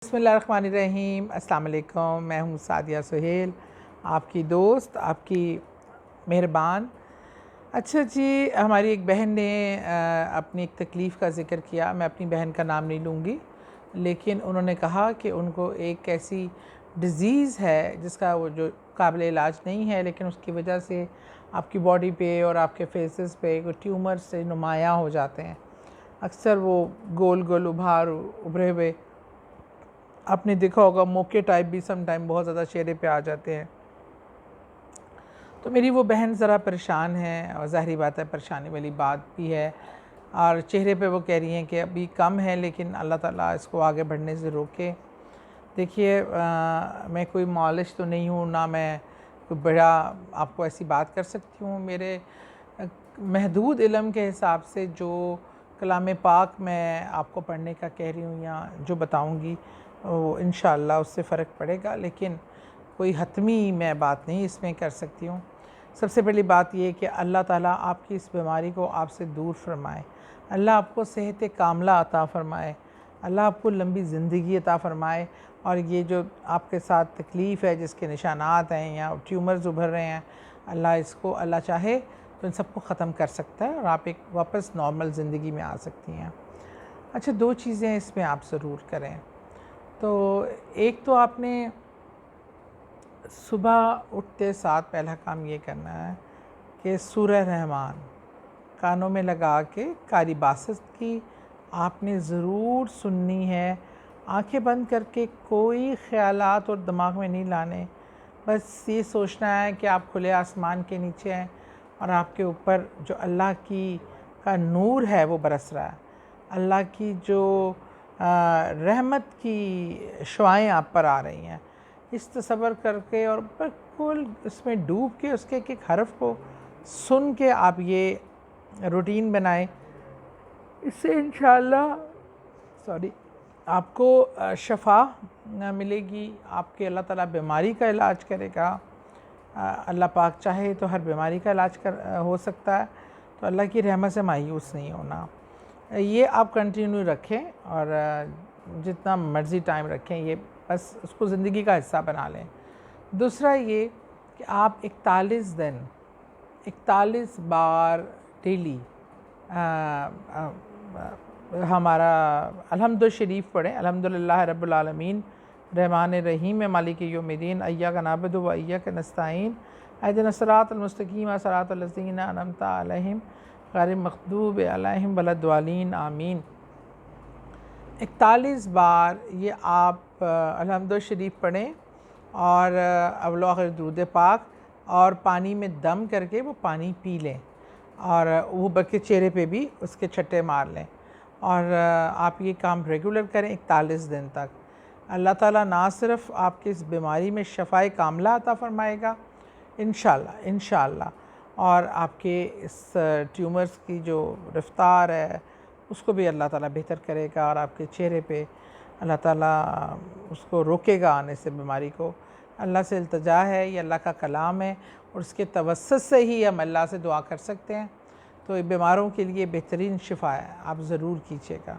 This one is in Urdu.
بسم اللہ الرحمن الرحیم۔ السلام علیکم، میں ہوں سعدیہ سہیل، آپ کی دوست، آپ کی مہربان۔ اچھا جی، ہماری ایک بہن نے اپنی ایک تکلیف کا ذکر کیا۔ میں اپنی بہن کا نام نہیں لوں گی، لیکن انہوں نے کہا کہ ان کو ایک ایسی ڈیزیز ہے جس کا وہ جو قابل علاج نہیں ہے، لیکن اس کی وجہ سے آپ کی باڈی پہ اور آپ کے فیسز پہ کوئی ٹیومر سے نمایاں ہو جاتے ہیں۔ اکثر وہ گول گول ابھرے ہوئے، آپ نے دیکھا ہوگا موقع ٹائپ بھی سم ٹائم بہت زیادہ چہرے پہ آ جاتے ہیں۔ تو میری وہ بہن ذرا پریشان ہے، اور ظاہری بات ہے پریشانی والی بات بھی ہے، اور چہرے پہ وہ کہہ رہی ہیں کہ ابھی کم ہے لیکن اللہ تعالیٰ اس کو آگے بڑھنے سے روکے۔ دیکھیے، میں کوئی معالج تو نہیں ہوں، نہ میں کوئی بڑا آپ کو ایسی بات کر سکتی ہوں۔ میرے محدود علم کے حساب سے جو کلام پاک میں آپ کو پڑھنے کا کہہ رہی ہوں یا جو بتاؤں گی، وہ انشاءاللہ اس سے فرق پڑے گا، لیکن کوئی حتمی میں بات نہیں اس میں کر سکتی ہوں۔ سب سے پہلی بات یہ کہ اللہ تعالیٰ آپ کی اس بیماری کو آپ سے دور فرمائے، اللہ آپ کو صحت کاملہ عطا فرمائے، اللہ آپ کو لمبی زندگی عطا فرمائے، اور یہ جو آپ کے ساتھ تکلیف ہے، جس کے نشانات ہیں یا ٹیومرز ابھر رہے ہیں، اللہ چاہے تو ان سب کو ختم کر سکتا ہے، اور آپ ایک واپس نارمل زندگی میں آ سکتی ہیں۔ اچھا، دو چیزیں اس میں آپ ضرور کریں۔ تو ایک تو آپ نے صبح اٹھتے ساتھ پہلا کام یہ کرنا ہے کہ سورہ رحمان کانوں میں لگا کے قاری باسط کی آپ نے ضرور سننی ہے، آنکھیں بند کر کے کوئی خیالات اور دماغ میں نہیں لانے، بس یہ سوچنا ہے کہ آپ کھلے آسمان کے نیچے ہیں اور آپ کے اوپر جو اللہ کا نور ہے وہ برس رہا ہے، اللہ کی جو رحمت کی شعائیں آپ پر آ رہی ہیں، اس تصور کر کے اور بالکل اس میں ڈوب کے اس کے ایک ایک حرف کو سن کے آپ یہ روٹین بنائیں۔ اس سے انشاءاللہ آپ کو شفا ملے گی، آپ کے اللہ تعالیٰ بیماری کا علاج کرے گا۔ اللہ پاک چاہے تو ہر بیماری کا علاج ہو سکتا ہے، تو اللہ کی رحمت سے مایوس نہیں ہونا۔ یہ آپ کنٹینیو رکھیں، اور جتنا مرضی ٹائم رکھیں، یہ بس اس کو زندگی کا حصہ بنا لیں۔ دوسرا یہ کہ آپ 41 دن 41 بار ڈیلی ہمارا الحمد شریف پڑھیں۔ الحمدللہ رب العالمین رحمٰن الرحیم مالک یوم الدین ایاک نعبد و ایاک نستعین اہدنا الصراط المستقیم صراط الذین انعمت علیہم غیر المغضوب علیہم ولا الضالین آمین۔ 41 بار یہ آپ الحمد شریف پڑھیں، اور اول و آخر درود پاک، اور پانی میں دم کر کے وہ پانی پی لیں، اور وہ بلکہ چہرے پہ بھی اس کے چھٹے مار لیں، اور آپ یہ کام ریگولر کریں 41 دن تک۔ اللہ تعالیٰ نہ صرف آپ کی اس بیماری میں شفائے کاملہ عطا فرمائے گا انشاءاللہ، اور آپ کے اس ٹیومرز کی جو رفتار ہے اس کو بھی اللہ تعالیٰ بہتر کرے گا، اور آپ کے چہرے پہ اللہ تعالیٰ اس کو روکے گا آنے سے بیماری کو۔ اللہ سے التجا ہے، یہ اللہ کا کلام ہے، اور اس کے توسط سے ہی ہم اللہ سے دعا کر سکتے ہیں، تو بیماروں کے لیے بہترین شفا ہے، آپ ضرور کیجیے گا۔